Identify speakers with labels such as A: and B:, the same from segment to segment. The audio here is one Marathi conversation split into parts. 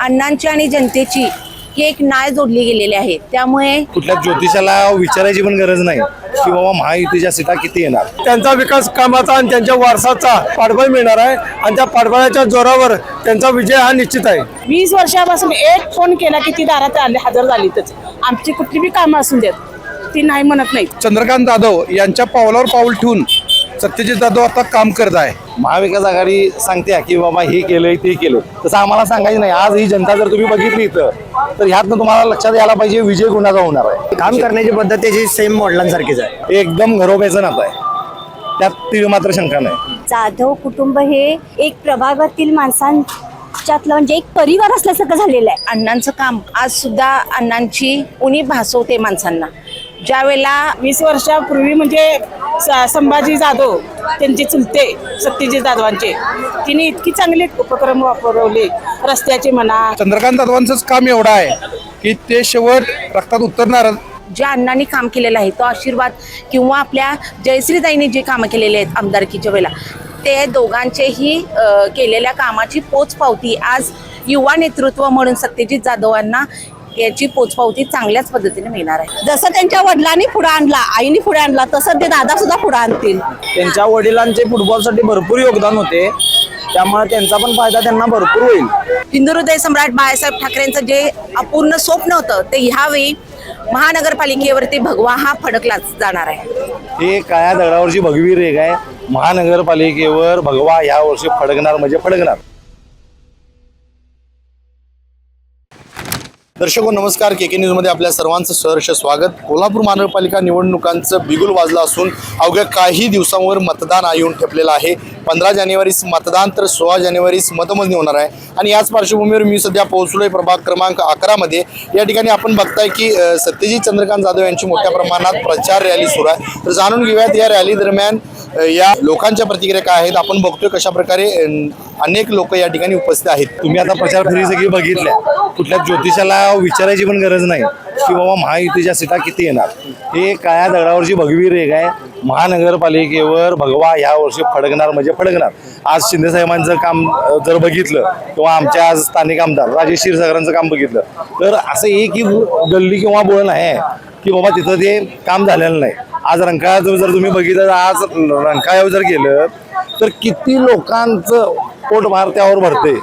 A: अण्णांची आणि जनतेची ही एक नाळ जोडली गेलेली आहे। त्यामुळे
B: कुठल्या ज्योतिषाला विचारायची पण गरज नाही की बाबा महायुतीच्या सीटा किती येणार।
C: त्यांचा विकास कामाचा आणि त्यांच्या वारसाचा पाठबळ मिळणार आहे आणि त्या पाठबळाच्या जोरावर त्यांचा विजय हा निश्चित आहे।
D: 20 वर्षापासून एक फोन केला की ती दारात हजर झाली। आमची कुठली बी कामं असून देत ती नाही म्हणत नाही।
C: चंद्रकांत जाधव यांच्या पावलावर पाऊल ठेवून सत्यजित जाधव आता काम करत आहे।
B: महाविकास आघाडी सांगते की बाबा हे केलंय ते केलं, तसं आम्हाला सांगायचं नाही। आज ही जनता जर तुम्ही बघितली तर ह्यातनं तुम्हाला लक्षात यायला पाहिजे विजय कुणाचा होणार आहे।
E: काम करण्याची पद्धत त्याची सेम मॉडेलांसारखीच आहे,
B: एकदम घरोब्याचं नातं आहे, त्यात तीळ मात्र शंका नाही।
F: जाधव कुटुंब हे एक प्रभागातील माणसांच्यातलं म्हणजे एक परिवार असल्यासारखं झालेलं आहे।
A: अण्णांचं काम आज सुद्धा अण्णांची उणीव भासवते माणसांना। ज्या वेळेला
D: 20 वर्षापूर्वी म्हणजे संभाजी जाधव त्यांचे चुलते सत्यजित जाधवांचे तिने इतकी चांगले उपक्रम वापरवले, रस्त्याचे म्हणा।
C: चंद्रकांत जाधवांचंच काम एवढं आहे की ते शेवट रक्तात उतरणार।
A: ज्या अण्णांनी काम केलेलं आहे तो आशीर्वाद किंवा आपल्या जयश्रीताईंनी जे कामं केलेले आहेत आमदारकीच्या वेळेला, ते दोघांचेही केलेल्या कामाची पोचपावती आज युवा नेतृत्व म्हणून सत्यजित जाधवांना याची पोचपावती चांगल्याच पद्धतीने मिळणार आहे।
F: जसं त्यांच्या वडिलांनी पुढे आणला, आईने पुढे आणला, तसं ते दादा सुद्धा पुढे आणतील।
E: त्यांच्या वडिलांचे फुटबॉलसाठी भरपूर योगदान होते, त्यामुळे त्यांचा पण फायदा त्यांना भरपूर होईल।
A: हिंदू हृदय सम्राट बाळासाहेब ठाकरेंचं जे अपूर्ण स्वप्न होतं ते ह्यावेळी महानगरपालिकेवरती भगवा हा फडकलाच जाणार आहे।
B: हे काळ्या दगडावरची भगवी रेघ आहे। महानगरपालिकेवर भगवा या वर्षी फडकणार म्हणजे फडकणार। दर्शको नमस्कार, के न्यूजमध्ये आपल्या सर्वांचं सहर्ष स्वागत। कोल्हापूर महानगरपालिका निवडणुकांचं बिगुल वाजलं असून अवघ्या काही दिवसांवर मतदान येऊन ठेपलेलं आहे। 15 जानेवारीस मतदान तर 16 जानेवारीस मतमोजणी होणार आहे आणि याच पार्श्वभूमीवर मी सध्या पोहोचलोय प्रभाग क्रमांक 11 मध्ये। या ठिकाणी आपण बघताय की सत्यजित चंद्रकांत जाधव यांची मोठ्या प्रमाणात प्रचार रॅली सुरू आहे। तर जाणून घेऊयात या रॅली दरम्यान या लोकांच्या प्रतिक्रिया काय आहेत। आपण बघतोय कशा प्रकारे अनेक लोक या ठिकाणी उपस्थित आहेत। तुम्ही आता प्रचार फेरी सगळी बघितल्या, कुठल्या ज्योतिषाला विचारायची पण गरज नाही की बाबा महायुतीच्या सीटा किती येणार। हे काळ्या दगडावरची भगवी रेघ आहे। महानगरपालिकेवर भगवा या वर्षी फडकणार म्हणजे फडकणार। आज शिंदे साहेबांचं काम जर बघितलं किंवा आमच्या आज स्थानिक आमदार राजेश क्षीरसागरांचं काम बघितलं तर असं एकही गल्ली किंवा बोळ नाही की बाबा तिथं ते काम झालेलं नाही। आज रंकाळ्याचं जर तुम्ही बघितलं, आज रंकाळ्यावर जर गेलं तर किती लोकांचं पोट त्यावर भरते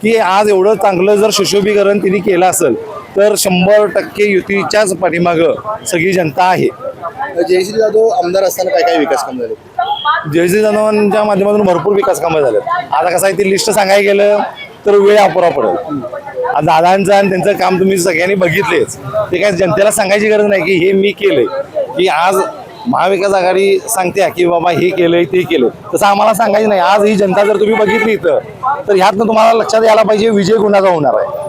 B: की आज एवढं चांगलं जर सुशोभीकरण तिने केलं असेल तर 100% युतीच्याच पाठीमागं सगळी जनता आहे।
G: जयश्री जाधव आमदार असताना काय काय विकास काम झाले?
B: जयश्री जाधवांच्या माध्यमातून भरपूर विकास कामं झालेत। आता कसं आहे, ती लिस्ट सांगायला गेलं तर वेळ अपुरा पडेल। दादांचं आणि त्यांचं काम तुम्ही सगळ्यांनी बघितलेच, ते काय जनतेला सांगायची गरज नाही की हे मी केलंय। की आज महाविकास आघाडी सांगते की बाबा हे केलंय ते केलं, तसं आम्हाला सांगायचं नाही। आज ही जनता जर तुम्ही बघितली तर ह्यातनं तुम्हाला लक्षात यायला पाहिजे विजय कुणाचा होणार आहे।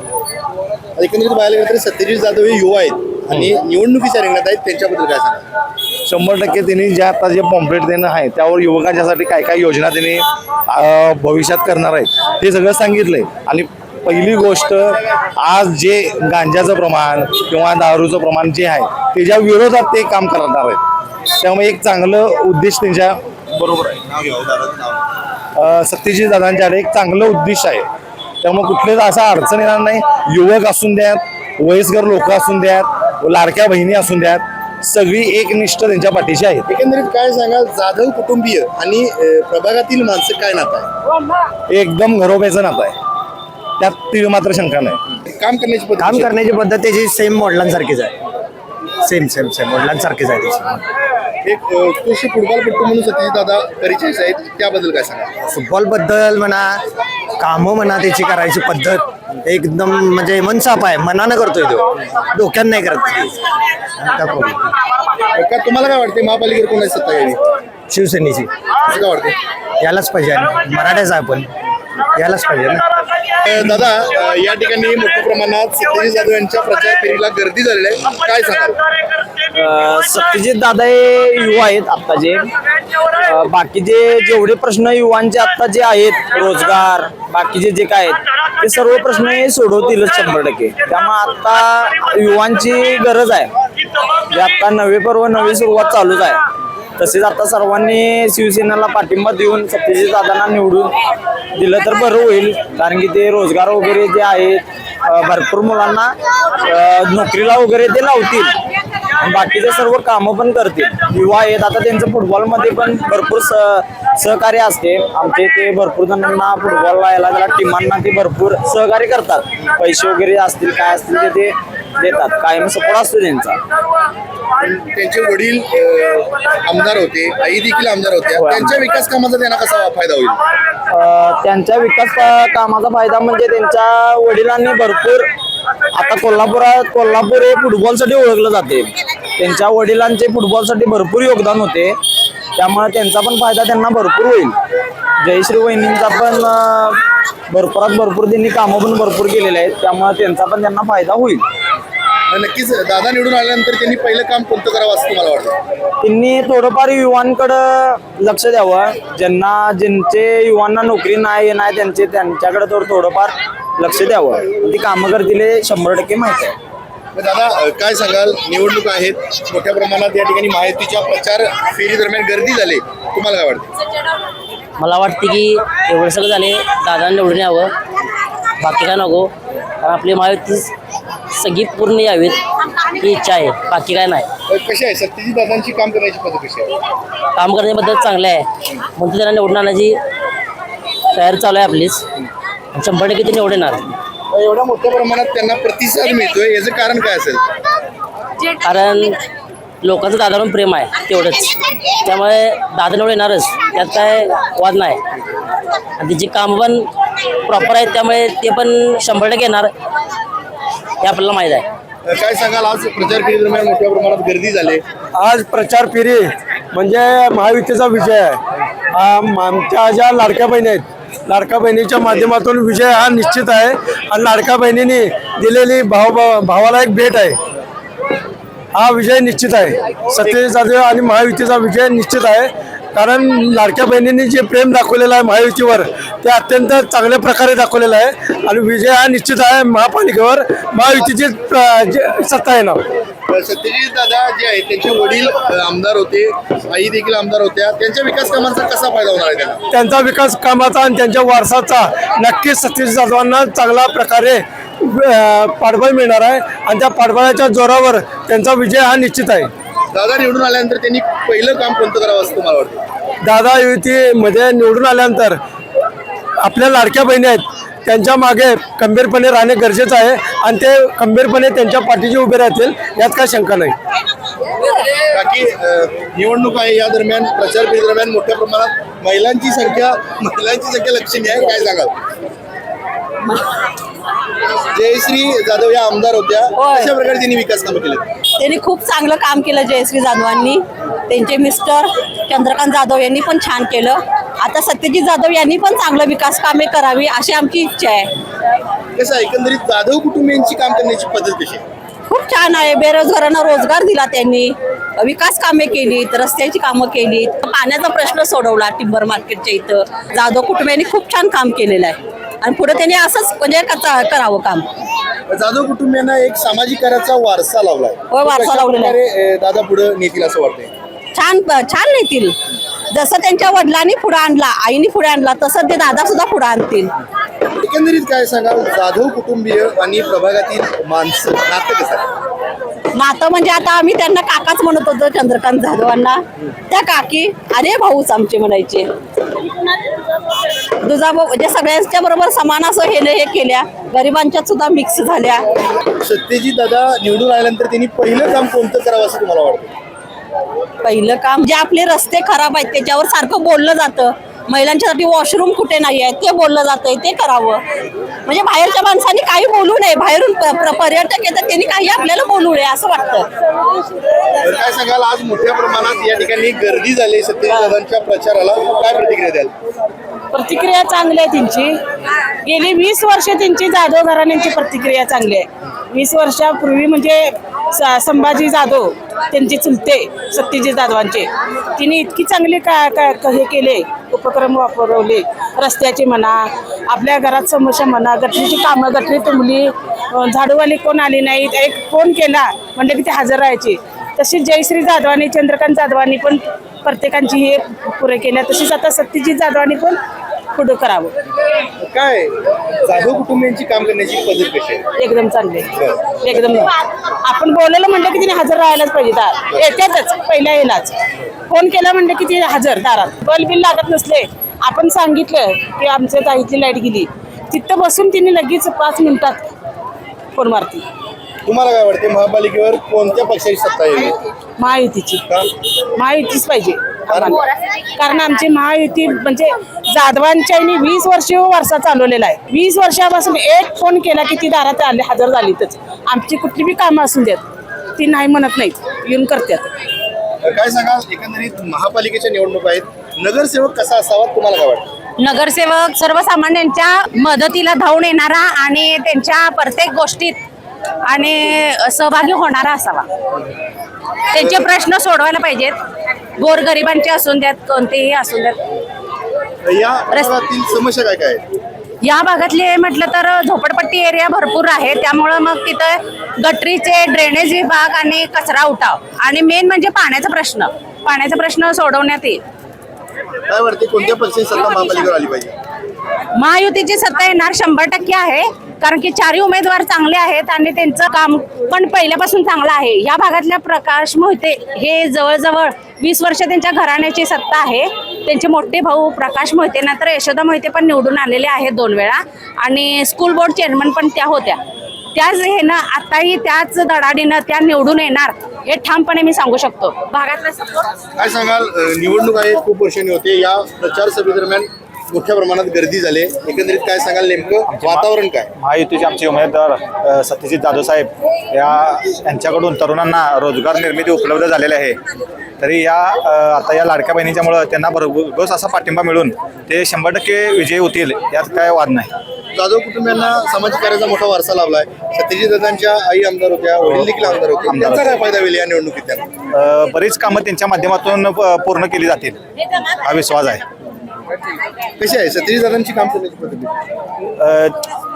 G: एकंदरीत पाहायला गेलं तर सत्यजित जाधव हे युवा आहेत आणि निवडणुकीच्या रिंगणात आहेत, त्यांच्याबद्दल काय सांगा?
B: 100% त्यांनी जे आता जे पॉम्पलेट देणं आहे त्यावर युवकांच्यासाठी काय काय योजना त्यांनी भविष्यात करणार आहेत ते सगळं सांगितलंय। आणि पहिली गोष्ट, आज जे गांजाचं प्रमाण किंवा दारूचं प्रमाण जे आहे त्याच्या विरोधात ते काम करणार आहेत। त्यामुळे एक चांगलं उद्दिष्ट त्यांच्या बरोबर आहे। सत्यजित दादांच्याकडे एक चांगलं उद्दिष्ट आहे, त्यामुळे कुठलेच असा अडचण येणार नाही। युवक असून द्यात, वयस्कर लोक असून द्यात, लाडक्या बहिणी असून द्यात, सगळी एकनिष्ठ त्यांच्या पाठीशी आहेत।
G: एकंदरीत काय सांगा, जाधव कुटुंबीय आणि प्रभागातील माणसं काय नातं आहे?
B: एकदम घरोब्याचं नातं आहे, त्यात तीळ मात्र शंका नाही।
E: काम करण्याची पद्धत त्याची सेम मॉडेलांसारखीच आहे, सेम मॉडेलांसारखीच आहे त्याची।
G: एक उत्कृष्ट फुटबॉलपटू म्हणून सत्यजित दादा परिचय आहेत, त्याबद्दल काय सांगा?
E: फुटबॉल बद्दल म्हणा, कामं म्हणा, त्याची करायची पद्धत एकदम म्हणजे मनसाप आहे, मनानं करतोय तो, डोक्यानं नाही करत।
G: का तुम्हाला काय वाटते महापालिकेवर कोणाची सत्ता यावी?
E: शिवसेनेची
G: असं काय वाटते?
E: यालाच पाहिजे, मराठ्याच आहे आपण, यालाच पाहिजे ना।
G: दादा, या ठिकाणी मोठ्या प्रमाणात सत्यजित जाधव यांच्या प्रचार फेरीला गर्दी झालेली आहे, काय सांगाल?
E: सत्यजित दादा हे युवा आहेत आत्ताचे। बाकीचे जेवढे प्रश्न युवांचे आत्ता जे आहेत, रोजगार बाकीचे जे काय आहेत ते सर्व प्रश्न हे सोडवतीलच 100%। त्यामुळे आता युवांची गरज आहे, जे आता नवे पर्व नवी सुरुवात चालूच आहे, तसेच आता सर्वांनी शिवसेनेला पाठिंबा देऊन सत्यजित दादांना निवडून दिलं तर बरं होईल, कारण की ते रोजगार वगैरे जे आहेत भरपूर मुलांना नोकरीला वगैरे ते लावतील आणि बाकीचे सर्व कामं पण करतील. युवा आहेत, आता त्यांचं फुटबॉलमध्ये पण भरपूर सहकार्य असते. आमचे ते भरपूर जणांना फुटबॉलला यायला त्याला टीमांना ते भरपूर सहकार्य करतात. पैसे वगैरे असतील काय असतील ते देतात, कायम सपोर्ट असतो त्यांचा.
G: त्यांचे वडील आमदार होते, आई देखील आमदार होत्या. त्यांच्या विकास कामाचा त्यांना कसा फायदा होईल?
E: त्यांच्या विकास कामाचा फायदा म्हणजे त्यांच्या वडिलांनी भरपूर, आता कोल्हापूर हे फुटबॉलसाठी ओळखलं जाते. त्यांच्या वडिलांचे फुटबॉलसाठी भरपूर योगदान होते, त्यामुळे त्यांचा पण फायदा त्यांना भरपूर होईल. जयश्री वहिनींचा पण भरपूरात भरपूर त्यांनी कामं पण भरपूर केलेले आहेत, त्यामुळे त्यांचा पण त्यांना फायदा होईल.
G: नक्कीच दादा निवडून आल्यानंतर त्यांनी पहिलं काम कोणतं करावं असं तुम्हाला वाटतं?
E: त्यांनी थोडंफार युवांकडं लक्ष द्यावं, ज्यांचे युवांना नोकरी नाही त्यांच्याकडे थोडंफार लक्ष द्यावं. ती कामं करतील 100% माहिती आहे.
G: दादा काय सांगाल, निवडणूक आहेत, मोठ्या प्रमाणात या ठिकाणी महायुतीच्या प्रचार फेरी दरम्यान गर्दी झाली, तुम्हाला काय वाटतं?
H: मला वाटते की एवढं सगळं झाले दादा निवडून यावं, बाकी काय नको. कारण आपली महायुती सगळी पूर्ण यावीत ही इच्छा आहे, बाकी काय नाही.
G: कशी आहे सत्यजित दादांची काम करण्याची पद्धत कशी आहे?
H: काम करण्याची पद्धत चांगली आहे, म्हणून त्यांना निवडून आणण्याची तयारी चालू आहे आपलीच. 100% ते निवडून येणार.
G: एवढ्या मोठ्या प्रमाणात त्यांना प्रतिसाद मिळतोय, याचं कारण काय असेल?
H: कारण लोकांचं दादावर प्रेम आहे तेवढंच, त्यामुळे दादा निवडून येणारच, त्यात काय वाद नाही. आणि त्याची कामं पण प्रॉपर आहेत, त्यामुळे ते पण 100% येणार हे आपल्याला माहीत आहे.
G: काय सांगाल, आज प्रचार फेरी दरम्यान मोठ्या प्रमाणात गर्दी झाली.
C: आज प्रचार फेरी म्हणजे महायुतीचा विजय आहे. आमच्या ज्या लाडक्या बहिणी आहेत, लाडक्या बहिणीच्या माध्यमातून विजय हा निश्चित आहे. आणि लाडक्या बहिणीने दिलेली भावाला एक भेट आहे, हा विजय निश्चित आहे. सत्यजित जाधव आणि महायुतीचा विजय निश्चित आहे. कारण लाडक्या बहिणींनी जे प्रेम दाखवलेलं आहे महायुतीवर, ते अत्यंत चांगल्या प्रकारे दाखवलेलं आहे. आणि विजय हा निश्चित आहे. महापालिकेवर महायुतीची सत्ता येणार.
G: सत्यजित दादा जे आहेत त्यांचे वडील आमदार होते, आई देखील आमदार होत्या. त्यांच्या विकास कामांचा कसा फायदा होणार आहे त्यांना?
C: त्यांचा विकास कामाचा आणि त्यांच्या वारसाचा नक्कीच सत्यजित जाधवांना चांगल्या प्रकारे पाठबळ मिळणार आहे. आणि त्या पाठबळाच्या जोरावर त्यांचा विजय हा निश्चित आहे.
G: दादा निवडून आल्यानंतर त्यांनी पहिलं काम कोणतं करावं असं तुम्हाला वाटतं?
C: दादा युतीमध्ये निवडून आल्यानंतर आपल्या लाडक्या बहिणी आहेत, त्यांच्या मागे खंबीरपणे राहणे गरजेचं आहे. आणि ते खंबीरपणे त्यांच्या पाठीशी उभे राहतील, यात काय शंका नाही.
G: बाकी निवडणूक आहे, या दरम्यान प्रचार फेरी दरम्यान मोठ्या प्रमाणात महिलांची संख्या लक्षणीय आहे. काय सांगाल? जयश्री जाधव या आमदार होत्या, कशा प्रकारे त्यांनी विकास कामं केले?
I: त्यांनी खूप चांगलं काम केलं जयश्री जाधवांनी. त्यांचे मिस्टर चंद्रकांत जाधव यांनी पण छान केलं. आता सत्यजित जाधव यांनी पण चांगलं विकास कामे करावी अशी आमची इच्छा आहे.
G: कसं एकंदरीत जाधव कुटुंबियांची काम करण्याची पद्धत कशी आहे?
I: खूप छान आहे. बेरोजगारांना रोजगार दिला त्यांनी, विकास कामे केलीत, रस्त्याची कामं केलीत, पाण्याचा प्रश्न सोडवला टिंबर मार्केटच्या इथं. जाधव कुटुंबियांनी खूप छान काम केलेलं आहे आणि पुढे त्यांनी असंच म्हणजे करावं काम.
G: जाधव कुटुंबियांना एक सामाजिक कार्याचा वारसा लावलाय.
I: होय, वारसा लावलेला आहे.
G: कशा प्रकारे दादा पुढे नेतील असं वाटतंय?
I: छान नेतील. जसं त्यांच्या वडिलांनी पुढे आणला, आईनी पुढे आणला, तसं ते दादा सुद्धा पुढे आणतील.
G: एकंदरीत काय सांगाल, जाधव कुटुंबीय आणि प्रभागातील माणसं नातं कसं आहे?
I: नातं म्हणजे आता आम्ही त्यांना काकाच म्हणत होतो, चंद्रकांत जाधवांना. त्या काकी आणि भाऊच आमचे म्हणायचे. दुजाभाऊ म्हणजे सगळ्यांच्या बरोबर समान असं हे केल्या, गरिबांच्यात सुद्धा मिक्स झाल्या.
G: सत्यजित दादा निवडून आल्यानंतर त्यांनी पहिलं काम कोणतं करावं असं तुम्हाला वाटतं?
I: पहिलं काम जे आपले रस्ते खराब आहेत त्याच्यावर सारखं बोललं जातं. महिलांच्यासाठी वॉशरूम कुठे नाही आहे ते बोललं जातंय, ते करावं. म्हणजे बाहेरच्या माणसांनी काही बोलू नये, बाहेरून पर्यटक येतात त्यांनी काही आपल्याला बोलू नये असं वाटतं.
G: काय सांगाल, आज मोठ्या प्रमाणात या ठिकाणी गर्दी झाली सत्यजित दादांच्या प्रचाराला, काय प्रतिक्रिया द्याल?
D: प्रतिक्रिया चांगली आहे त्यांची. गेली 20 वर्ष त्यांची जाधव घराण्यांची प्रतिक्रिया चांगली आहे. 20 वर्षापूर्वी म्हणजे संभाजी जाधव त्यांचे चुलते सत्यजित जाधवांचे, तिने इतकी चांगली हे केले, उपक्रम वापरवले. रस्त्याचे म्हणा, आपल्या घरात समस्या म्हणा, गटरीची कामं, गटरीत मुली, झाडूवाली कोण आली नाहीत, एक फोन केला म्हणजे की ते हजर राहायचे. तशीच जयश्री जाधवांनी, चंद्रकांत जाधवांनी पण प्रत्येकांची हे पुरे केल्या तशीच आता सत्यजित जाधवांनी पण पुढं करावं.
G: काय जाधव कुटुंबियांची काम करण्याची पद्धत कशी आहे?
D: एकदम चांगले एकदम. आपण बोलायला म्हणलं की तिने हजर राहायलाच पाहिजे दार येत्यातच पहिल्या येलाच. फोन केला म्हणलं की तिने हजर दारात. बल बिल लागत नसले आपण सांगितलं की आमच्या ताईतली लाईट गेली तिथं बसून तिने लगेच 5 मिनिटात फोन मारती.
G: तुम्हाला काय वाटते महापालिकेवर कोणत्या पक्षाची सत्ता येईल?
D: महायुतीची.
G: का?
D: महायुतीच पाहिजे आम्हाला. कारण आमची महायुती म्हणजे जाधवांच्या 20 वर्ष वारसा चालवलेला आहे. 20 वर्षापासून एक फोन केला की ती दारात आले हजर झालीतच. आमची कुठली बी कामं असून देत ती नाही म्हणत नाहीत येऊन करतात.
G: काय सांगाल एकंदरीत महापालिकेच्या निवडणूक आहेत, नगरसेवक कसा असावा तुम्हाला काय वाटतं?
A: नगरसेवक सर्वसामान्यांच्या मदतीला धावून येणारा आणि त्यांच्या प्रत्येक गोष्टीत आणि सहभागी होणारा असावा. त्यांचे प्रश्न सोडवायला पाहिजेत. गोरगरिबांचे असून द्यात कोणतेही असून द्यात.
G: या भागातील समस्या काय काय आहेत?
A: या भागातले म्हटलं तर झोपडपट्टी एरिया भरपूर आहे. त्यामुळं मग तिथं गटरीचे ड्रेनेज विभाग आणि कचरा उठाव आणि मेन म्हणजे पाण्याचा प्रश्न सोडवण्यात येईल.
G: काय वाटते कोणत्या पक्षाची सत्ता महापालिकेवर आली पाहिजे?
A: महायुतीची सत्ता येणार 100% आहे. कारण की 4 उमेदवार चांगले आहेत आणि त्यांचं काम पण पहिल्यापासून चांगलं आहे. या भागातल्या प्रकाश मोहिते हे जवळजवळ 20 वर्ष त्यांच्या घराण्याची सत्ता आहे. त्यांचे मोठे भाऊ प्रकाश मोहिते नंतर यशोदा मोहिते पण निवडून आलेले आहेत 2 वेळा आणि स्कूल बोर्ड चेअरमन पण त्या होत्या. त्याच हे ना आताही त्याच धडाडीनं त्या निवडून येणार हे ठामपणे मी सांगू शकतो. भागातला
G: काय सांगाल निवडणूक आहे खूप वर्षांनी होते, या प्रचार सभेदरम्यान मोठ्या प्रमाणात गर्दी झाली. एकंदरीत काय सांगाल नेमकं वातावरण काय?
J: महायुतीचे आमचे उमेदवार सत्यजित जाधव साहेब यांच्याकडून तरुणांना रोजगार निर्मिती उपलब्ध झालेली आहे. तरी आता या लाडक्या बहिणीच्यामुळं त्यांना भरघोस असा पाठिंबा मिळून ते 100% विजयी होतील यात काय वाद नाही.
G: जाधव कुटुंबियांना सामाजिक कार्याचा मोठा वारसा लाभलाय. सत्यजित दादांच्या आई आमदार होत्या, वडील देखील आमदार होते. त्यांचा काय फायदा होईल या निवडणुकीत त्यांना?
J: बरीच कामं त्यांच्या माध्यमातून पूर्ण केली जातील हा विश्वास आहे.
G: कशी आहे सत्यजित दादांची काम करण्याची पद्धती?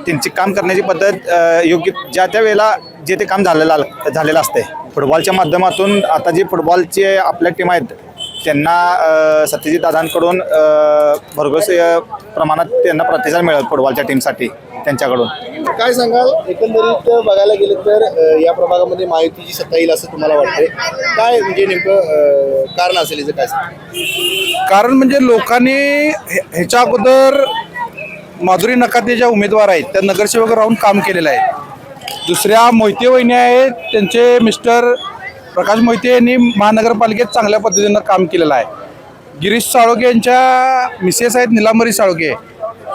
J: त्यांची काम करण्याची पद्धत योग्य ज्या त्या वेळेला जे ते काम झालेलं असते. फुटबॉलच्या माध्यमातून आता जे फुटबॉलचे आपल्या टीम आहेत त्यांना सत्यजित दादांकडून भरघोस प्रमाणात त्यांना प्रतिसाद मिळेल फुटबॉलच्या टीमसाठी त्यांच्याकडून.
G: काय सांगाल एकंदरीत बघायला गेलं तर या प्रभागामध्ये महायुतीची सत्ता येईल असं तुम्हाला वाटतंय? काय म्हणजे नेमकं कारण असेल याचं काय सांगा?
C: कारण म्हणजे लोकांनी ह्याच्या अगोदर माधुरी नकाते ज्या उमेदवार आहेत त्या नगरसेवक राहून काम केलेलं आहे. दुसऱ्या मोहिते वहिनी आहेत, त्यांचे मिस्टर प्रकाश मोहिते यांनी महानगरपालिकेत चांगल्या पद्धतीनं काम केलेलं आहे. गिरीश साळोके यांच्या मिसेस आहेत निलांबरी साळोके,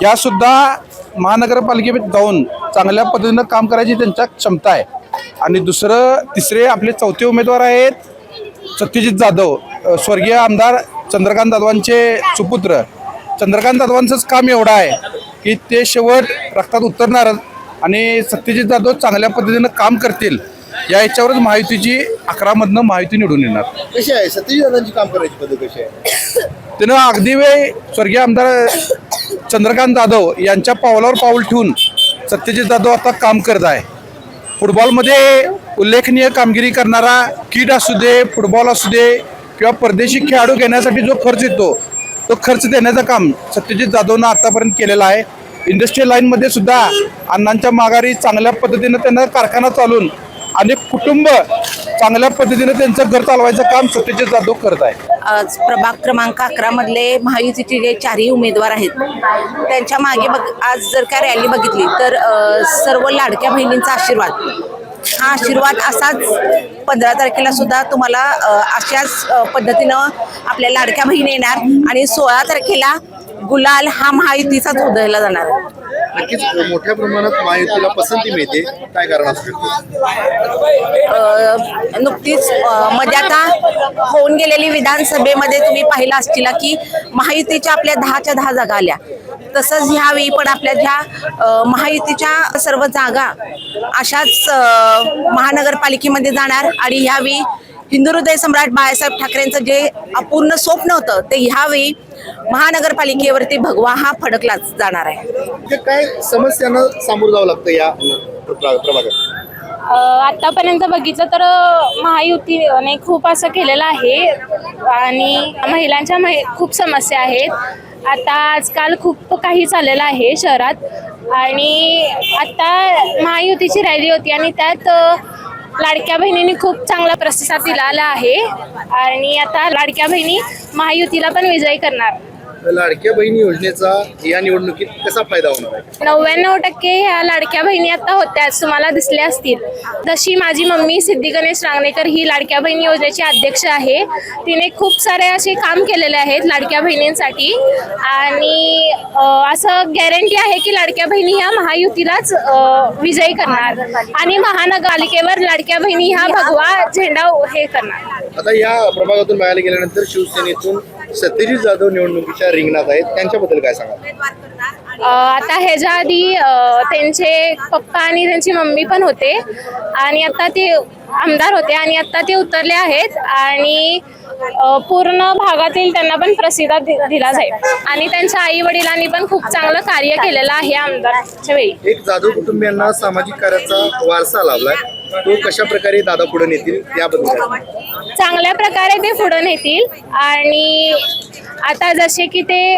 C: यासुद्धा महानगरपालिकेत जाऊन चांगल्या पद्धतीनं काम करायची त्यांच्या क्षमता आहे. आणि तिसरे आपले चौथे उमेदवार आहेत सत्यजित जाधव, स्वर्गीय आमदार चंद्रकांत जाधवांचे सुपुत्र. चंद्रकांत जाधवांचंच काम एवढं आहे की ते शेवट रक्तात उतरणार आणि सत्यजित जाधव चांगल्या पद्धतीनं काम करतील या याच्यावरच महायुतीची 11 महायुती निवडून येणार.
G: कशी आहे सत्यजित दादांची काम करायची पद्धत कशी आहे?
C: त्यानं अगदी वेळ स्वर्गीय आमदार चंद्रकांत जाधव यांच्या पावलावर पाऊल ठेवून सत्यजित जाधव आता काम करत आहे. फुटबॉलमध्ये उल्लेखनीय कामगिरी करणारा किट असू दे, फुटबॉल असू दे किंवा परदेशी खेळाडू घेण्यासाठी जो खर्च येतो तो खर्च देण्याचं काम सत्यजित जाधवनं आतापर्यंत केलेलं आहे. इंडस्ट्रियल लाईनमध्ये सुद्धा अण्णांच्या माघारी चांगल्या पद्धतीनं त्यांना कारखाना चालून अनेक कुटुंब चांगल्या पद्धतीने त्यांचं घर चालवायचं काम सत्यजित जाधव करत आहे.
A: आज प्रभाग क्रमांक 11 मधले महायुतीचे जे 4ही उमेदवार आहेत त्यांच्या मागे आज जर का रॅली बघितली तर सर्व लाडक्या बहिणींचा आशीर्वाद, हा आशीर्वाद असाच 15 तारखेला सुद्धा तुम्हाला अशाच पद्धतीनं आपल्या लाडक्या बहिणी येणार आणि 16 तारखेला गुलाल हा महायुतीचाच उधळला जाणार आहे.
G: नक्कीच मोठ्या प्रमाणात महायुतीला पसंती मिळते, काय कारण असू शकते?
A: नुकतीच मध्ये आता होऊन गेलेली विधानसभेमध्ये तुम्ही पाहिलं असतील की महायुतीच्या आपल्या 10च्या 10 जागा आल्या. तसंच ह्यावेळी पण आपल्या ज्या महायुतीच्या सर्व जागा अशाच महानगरपालिकेमध्ये जाणार आणि ह्यावेळी हिंदू हृदय सम्राट बाळासाहेब ठाकरेंचं जे अपूर्ण स्वप्न होतं ते ह्यावेळी महानगरपालिकेवरती भगवा हा फडकलाच जाणार आहे.
G: काय समस्यांना सामोरं जावं लागतं या प्रभागात?
K: आतापर्यंत बघितलं तर महायुतीने खूप असं केलेलं आहे आणि महिलांच्या खूप समस्या आहेत. आता आजकाल खूप काही चाललेलं आहे शहरात आणि आता महायुतीची रॅली होती आणि त्यात लाडक्या बहिणींनी खूप चांगला प्रतिसाद दिलेला आहे आणि आता लाडक्या बहिणी महायुतीला पण विजयी करणार.
G: लाडक्या बहिणी योजनेचा या निवडणुकीत कसा फायदा होणार आहे?
K: 99% ह्या लाडक्या बहिणी आता होत्याच तुम्हाला दिसल्या असतील. जशी माझी मम्मी सिद्धी गणेश रांगणेकर ही लाडक्या बहिणी योजनेची अध्यक्ष आहे. तिने खूप सारे असे काम केलेले आहेत लाडक्या बहिणींसाठी आणि असं गॅरंटी आहे की लाडक्या बहिणी ह्या महायुतीलाच विजयी करणार आणि महानगरपालिकेवर लाडक्या बहिणी ह्या भगवा झेंडा हे करणार.
G: आता या प्रभागातून बघायला गेल्यानंतर शिवसेनेतून सत्यजित जाधव निवडणुकीच्या रिंगणात आहेत, त्यांच्याबद्दल काय सांगाल?
K: आता ह्याच्या आधी त्यांचे पप्पा आणि त्यांची मम्मी पण होते आणि आता ते आमदार होते आणि आता ते उतरले आहेत आणि पूर्ण भागातील त्यांना पण प्रतिसाद दिला जाईल आणि त्यांच्या आई वडिलांनी पण खूप चांगलं कार्य केलेलं आहे आमदारच्या वेळी.
G: एक जाधव कुटुंबियांना सामाजिक कार्याचा वारसा लाभलाय, तो कशा प्रकारे दादा पुढे नेतील त्याबद्दल?
K: चांगल्या प्रकारे ते पुढे नेतील आणि आता जसे की ते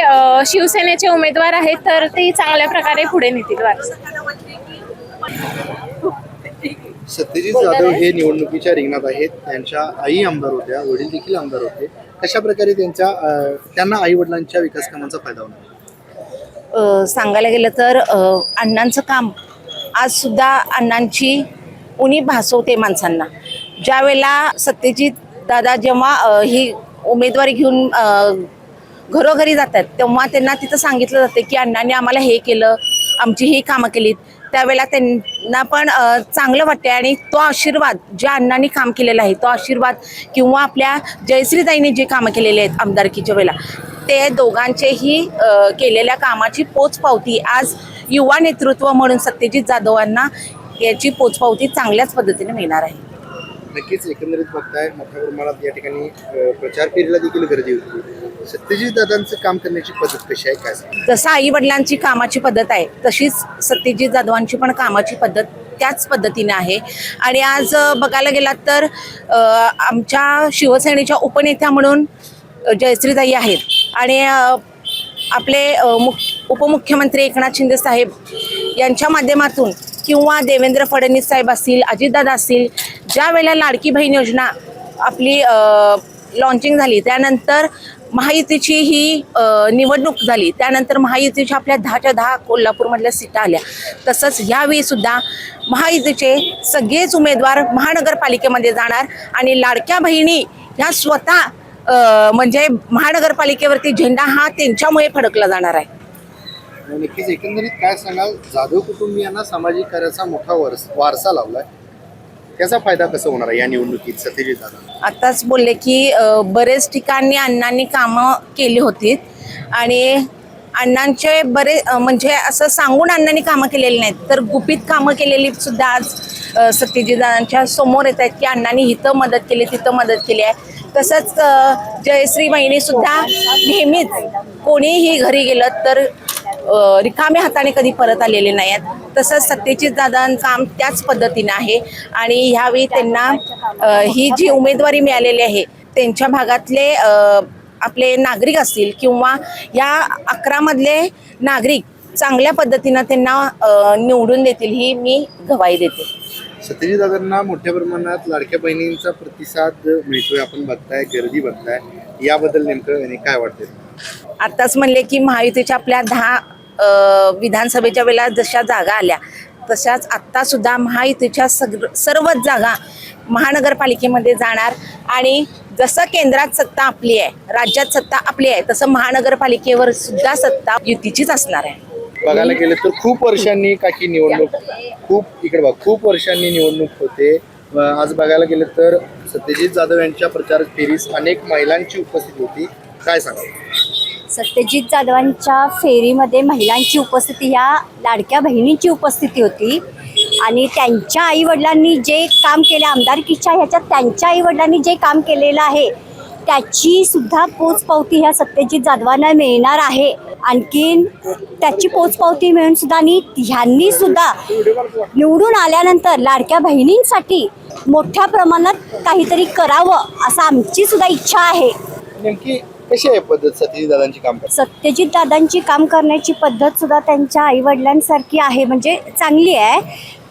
K: शिवसेनेचे उमेदवार आहेत तर ते चांगल्या प्रकारे पुढे नेतील वारसा.
G: सत्यजित जाधव हे निवडणुकीच्या रिंगणात आहेत. त्यांच्या आई आमदार होत्या, वडील देखील आमदार होते. कशा प्रकारे त्यांना आई वडिलांच्या विकास कामांचा फायदा होणार?
A: सांगायला गेलं तर अण्णांचं काम आज सुद्धा अण्णांची उणीव भासवते माणसांना. ज्यावेळेला सत्यजित दादा जेव्हा ही उमेदवारी घेऊन घरोघरी जातात तेव्हा त्यांना तिथं सांगितलं जातं की अण्णांनी आम्हाला हे केलं, आमची ही कामं केलीत. त्यावेळेला त्यांना पण चांगलं वाटते आणि तो आशीर्वाद ज्या अण्णांनी काम केलेलं आहे तो आशीर्वाद किंवा आपल्या जयश्रीताईंनी जे कामं केलेले आहेत आमदारकीच्या वेळेला ते दोघांचेही केलेल्या कामाची पोचपावती आज युवा नेतृत्व म्हणून सत्यजित जाधवांना याची पोचपावती चांगल्याच पद्धतीने मिळणार आहे.
G: नक्कीच एकंदरीत बघताय मोठ्या प्रमाणात या ठिकाणी प्रचार फेरीला देखील गर्दी होती. सत्यजित दादांचं काम करण्याची पद्धत कशी आहे, काय सांगा?
A: जसं आई वडिलांची कामाची पद्धत आहे तशीच सत्यजित जाधवांची पण कामाची पद्धत त्याच पद्धतीने आहे. आणि आज बघायला गेलात तर आमच्या शिवसेनेच्या उपनेत्या म्हणून जयश्रीताई आहेत आणि आपले उपमुख्यमंत्री एकनाथ शिंदे साहेब यांच्या माध्यमातून किंवा देवेंद्र फडणवीस साहेब असतील, अजितदादा असतील, ज्या वेळेला लाडकी बहीण योजना आपली लॉन्चिंग झाली त्यानंतर महायुतीची ही निवडणूक झाली, त्यानंतर महायुतीच्या आपल्या 10च्या 10 कोल्हापूरमधल्या सीटा आल्या. तसंच यावेळी सुद्धा महायुतीचे सगळेच उमेदवार महानगरपालिकेमध्ये जाणार आणि लाडक्या बहिणी ह्या स्वतः म्हणजे महानगरपालिकेवरती झेंडा हा त्यांच्यामुळे फडकला जाणार आहे.
G: नक्कीच एकंदरीत काय सांगाल, जाधव कुटुंबियांना सामाजिक कार्याचा मोठा वारसा लाभलाय, त्याचा फायदा कसा होणार आहे या निवडणुकीत सत्यजित दादा?
A: आताच बोलले की बरेच ठिकाणी अण्णांनी कामं केली होती आणि अण्णांचे म्हणजे असं सांगून अण्णांनी कामं केलेली नाहीत तर गुपित कामं केलेली सुद्धा आज सत्यजितदादांच्या समोर येत आहेत की अण्णांनी इथं मदत केली तिथं मदत केली आहे. तसंच जयश्री बहिणी सुद्धा नेहमीच कोणीही घरी गेलं तर रिकाम्या हाताने कधी परत आलेले नाही आहेत. तसंच सत्यजित दादांचं काम त्याच पद्धतीने आहे आणि ह्यावेळी त्यांना ही जी उमेदवारी मिळालेली आहे त्यांच्या भागातले आपले नागरिक असतील किंवा या 11 मधले नागरिक चांगल्या पद्धतीनं त्यांना निवडून देतील ही मी ग्वाही देते.
G: सत्यजित दादांना मोठ्या प्रमाणात लाडक्या बहिणींचा प्रतिसाद मिळतोय, आपण बघताय, गर्दी बघताय, याबद्दल नेमकं काय वाटतंय?
A: आत्ताच म्हणले की महायुतीच्या आपल्या 10 विधानसभेच्या वेळेला जशा जागा आल्या तशाच आत्ता सुद्धा महायुतीच्या सर्वच जागा महानगरपालिकेमध्ये जाणार आणि जसं केंद्रात सत्ता आपली आहे, राज्यात सत्ता आपली आहे, तसं महानगरपालिकेवर सुद्धा सत्ता युतीचीच असणार आहे.
G: बघायला गेलं तर खूप वर्षांनी काकी निवडणूक खूप वर्षांनी निवडणूक होते. आज बघायला गेलं तर सत्यजित जाधव यांच्या प्रचार फेरीस अनेक महिलांची उपस्थिती होती, काय सांगा?
F: सत्यजित जाधवांच्या फेरीमध्ये महिलांची उपस्थिती, ह्या लाडक्या बहिणींची उपस्थिती होती आणि त्यांच्या आईवडिलांनी जे काम केले आमदारकीच्या ह्याच्यात त्यांच्या आईवडिलांनी जे काम केलेलं आहे त्याची सुद्धा पोचपावती ह्या सत्यजित जाधवांना मिळणार आहे. आणखीन त्याची पोचपावती मिळून सुद्धा आणि ह्यांनी सुद्धा निवडून आल्यानंतर लाडक्या बहिणींसाठी मोठ्या प्रमाणात काहीतरी करावं असं आमची सुद्धा इच्छा आहे.
G: नेमकी कशी आहे पद्धत सतीश दादांची काम करण्याची?
F: सत्यजित दादांची काम करण्याची पद्धत सुद्धा त्यांच्या आईवडिलांसारखी आहे, म्हणजे चांगली आहे.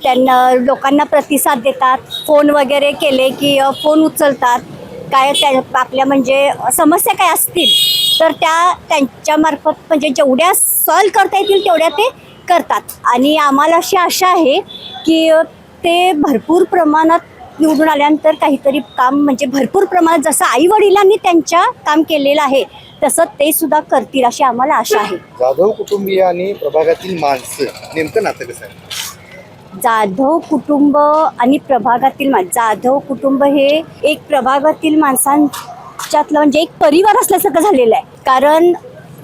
F: त्यांना लोकांना प्रतिसाद देतात, फोन वगैरे केले की फोन उचलतात. काय त्या आपल्या म्हणजे समस्या काय असतील तर त्या त्यांच्यामार्फत म्हणजे जेवढ्या सॉल्व करता येतील तेवढ्या ते करतात. आणि आम्हाला अशी आशा आहे की ते भरपूर प्रमाणात निवडून आल्यानंतर काहीतरी काम म्हणजे भरपूर प्रमाणात जसं आई वडिलांनी त्यांच्या काम केलेलं आहे तसं ते सुद्धा करतील अशी आम्हाला आशा आहे.
G: जाधव कुटुंबीय आणि प्रभागातील माणसं नेमकं नातं कसं आहे?
F: जाधव कुटुंब आणि प्रभागातील जाधव कुटुंब हे एक प्रभागातील माणसांच्यातलं म्हणजे एक परिवार असल्यासारखं झालेलं आहे. कारण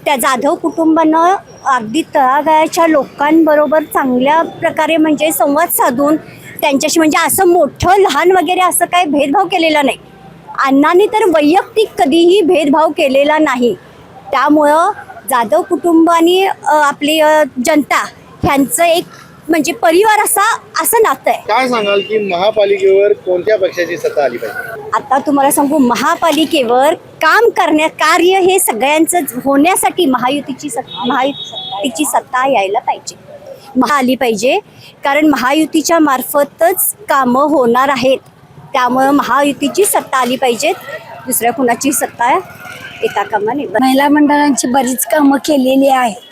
F: त्या जाधव कुटुंबानं अगदी तळागाळाच्या लोकांबरोबर चांगल्या प्रकारे म्हणजे संवाद साधून त्यांच्याशी म्हणजे असं मोठं लहान वगैरे असं काही भेदभाव केलेला नाही. अण्णांनी तर वैयक्तिक कधीही भेदभाव केलेला नाही. त्यामुळं जाधव कुटुंब आणि आपली जनता ह्यांचं एक म्हणजे परिवार असं नातं आहे.
G: काय सांगाल की महापालिकेवर कोणत्या पक्षाची सत्ता आली पाहिजे?
F: आता तुम्हाला सांगू, महापालिकेवर काम कार्य हे सगळ्यांचं होण्यासाठी महायुतीची सत्ता यायला पाहिजे, आली पाहिजे. कारण महायुतीच्या मार्फतच कामं होणार आहेत. त्यामुळं महायुतीची सत्ता आली पाहिजे, दुसऱ्या कुणाची सत्ता येता कामा नये.
L: महिला मंडळांची बरीच कामं केलेली आहेत.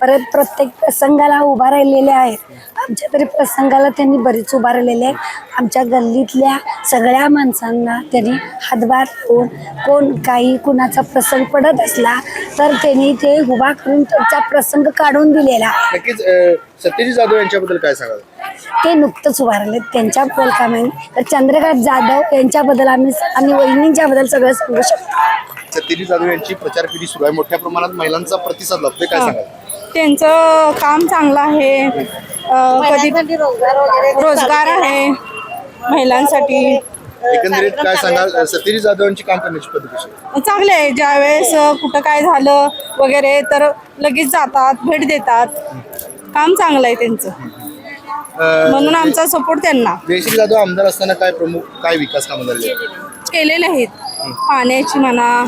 L: परत प्रत्येक प्रसंगाला उभा राहिलेले आहेत. आमच्या तरी प्रसंगाला त्यांनी बरीच उभा राहिलेले आहेत. आमच्या गल्लीतल्या सगळ्या माणसांना त्यांनी हातभार लावून कोण काही कुणाचा प्रसंग पडत असला तर त्यांनी ते उभा करून त्यांचा प्रसंग काढून दिलेला आहे.
G: नक्कीच सत्यजित जाधव यांच्याबद्दल काय सांगाल?
L: ते नुकतंच उभारले त्यांच्याबद्दल का नाही तर चंद्रकांत जाधव यांच्याबद्दल आम्ही वहिनींच्याबद्दल सगळं सांगू शकतो.
G: सत्यजित जाधव यांची प्रचार फेरी सुरू आहे, मोठ्या प्रमाणात महिलांचा प्रतिसाद लाभतोय, काय सांगाल?
D: त्यांचं काम चांगलं आहे. कधी रोजगार आहे महिलांसाठी.
G: एकंदरीत काय सांगाल सत्यजित जाधव यांची काम करण्याची पद्धत कशी आहे?
D: चांगले आहे. ज्यावेळेस कुठं काय झालं वगैरे तर लगेच जातात, भेट देतात. काम चांगलं आहे त्यांचं, म्हणून आमचा सपोर्ट त्यांना.
G: जयश्री जाधव आमदार असताना काय विकास कामं झाली
D: केलेले आहेत. पाण्याची म्हणा,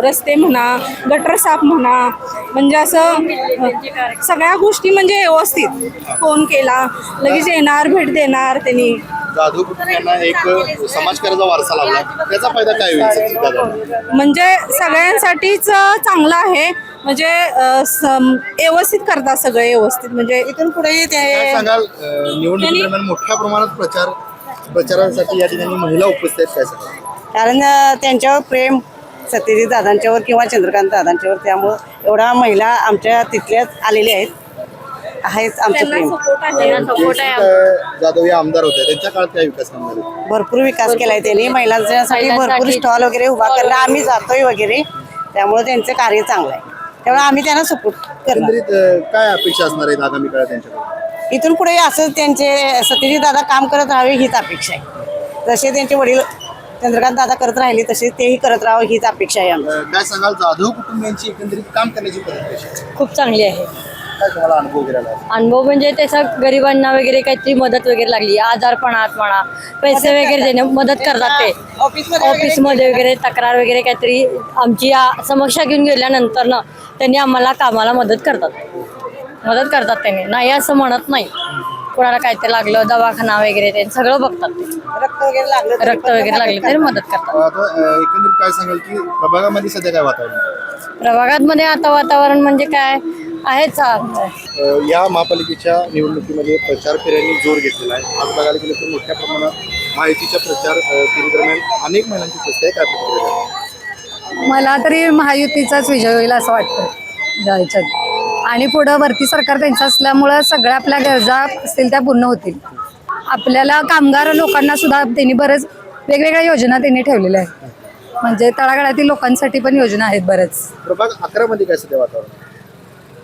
D: रस्ते म्हणा, गटर साफ म्हणा, म्हणजे असं सगळ्या गोष्टी म्हणजे व्यवस्थित फोन केला लगेच येणार, भेट देणार त्यांनी.
G: जाधव कुटुंबियांना एक समाजकार्याचा वारसा लाभला, त्याचा फायदा काय होईल सत्यजित जाधव?
D: म्हणजे सगळ्यांसाठीच चांगलं आहे. म्हणजे व्यवस्थित करतात सगळे व्यवस्थित. म्हणजे इथून पुढे
G: काय सांगाल निवडणुकी दरम्यान मोठ्या प्रमाणात प्रचारासाठी या ठिकाणी महिला उपस्थित आहेत, काय सांगाल?
I: कारण त्यांच्यावर प्रेम सत्यजित दादांच्यावर किंवा चंद्रकांत दादांच्यावर, त्यामुळं एवढा महिला आमच्या तिथल्याच आलेल्या आहेत आमचं प्रेम.
G: जाधव या आमदार होते, त्यांच्या काळात काय विकास काम झाले?
I: भरपूर विकास केलाय त्यांनी महिलांसाठी. भरपूर स्टॉल वगैरे उभा करला, आम्ही जातोय वगैरे. त्यामुळे त्यांचं कार्य चांगलं आहे, त्यामुळे आम्ही त्यांना सपोर्ट करणार.
G: एकंदरीत काय अपेक्षा असणार आहेत आगामी काळात त्यांच्याकडे?
I: इथून पुढे असं त्यांचे सत्यजित दादा काम करत राहावे हीच अपेक्षा आहे. जसे त्यांचे वडील चंद्रकांत दादा करत राहिले तसे तेही करत राहावं हीच अपेक्षा आहे आमची.
G: काय सांगाल जाधव कुटुंबियांची एकंदरीत काम करण्याची पद्धत कशी आहे?
L: खूप चांगली आहे.
G: काय तुम्हाला अनुभव वगैरे आला?
L: अनुभव म्हणजे त्याचा गरिबांना वगैरे काहीतरी मदत वगैरे लागली, आजारपणात म्हणा, पैसे वगैरे देणे मदत करतात. ते ऑफिसमध्ये वगैरे तक्रार वगैरे काहीतरी आमची समस्या घेऊन गेल्यानंतर ना त्यांनी आम्हाला कामाला मदत करतात त्यांनी. नाही असं म्हणत नाही. कोणाला काहीतरी लागलं, दवाखाना वगैरे ते सगळं बघतात.
I: रक्त वगैरे लागलं
L: तरी मदत करतात.
G: आता एकंदरीत काय सांगाल की प्रभागामध्ये सध्या काय वातावरण?
L: प्रभागामध्ये आता वातावरण म्हणजे काय आहेच.
G: या महापालिकेच्या निवडणुकीमध्ये प्रचार फेऱ्यांनी जोर घेतलेला आहे. आज बघायला गेलं तर मोठ्या प्रमाणात माहितीच्या प्रचार फेरीदरम्यान अनेक महिलांची उपस्थिती आहे, काय प्रतिक्रिया?
L: मला तरी महायुतीचाच विजय होईल असं वाटतं जायच्यात. आणि पुढं वरती सरकार त्यांचं असल्यामुळं सगळ्या आपल्या गरजा असतील त्या पूर्ण होतील. आपल्याला कामगार लोकांना सुद्धा त्यांनी बरेच वेगवेगळ्या योजना त्यांनी ठेवलेल्या आहेत. म्हणजे तळागाळातील लोकांसाठी पण योजना आहेत बरेच.
G: प्रभाग 11 मध्ये काय सध्या वातावरण?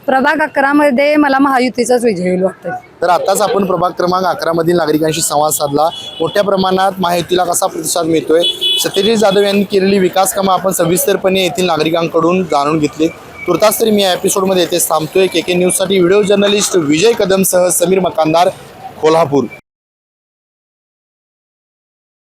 L: प्रभाग 11 मध्ये मला महायुतीचाच विजय होईल वाटतं.
B: तर आताच आपण प्रभाग क्रमांक 11 मधील नागरिकांशी संवाद साधला. मोठ्या प्रमाणात महायुतीला कसा प्रतिसाद मिळतोय, सत्यजित जाधव यांनी केलेली विकास कामं आपण सविस्तरपणे येथील नागरिकांकडून जाणून घेतली. तुर्तास तरी मी या एपिसोडमध्ये येथे थांबतोय. KK न्यूजसाठी व्हिडिओ जर्नलिस्ट विजय कदमसह समीर मकानदार, कोल्हापूर.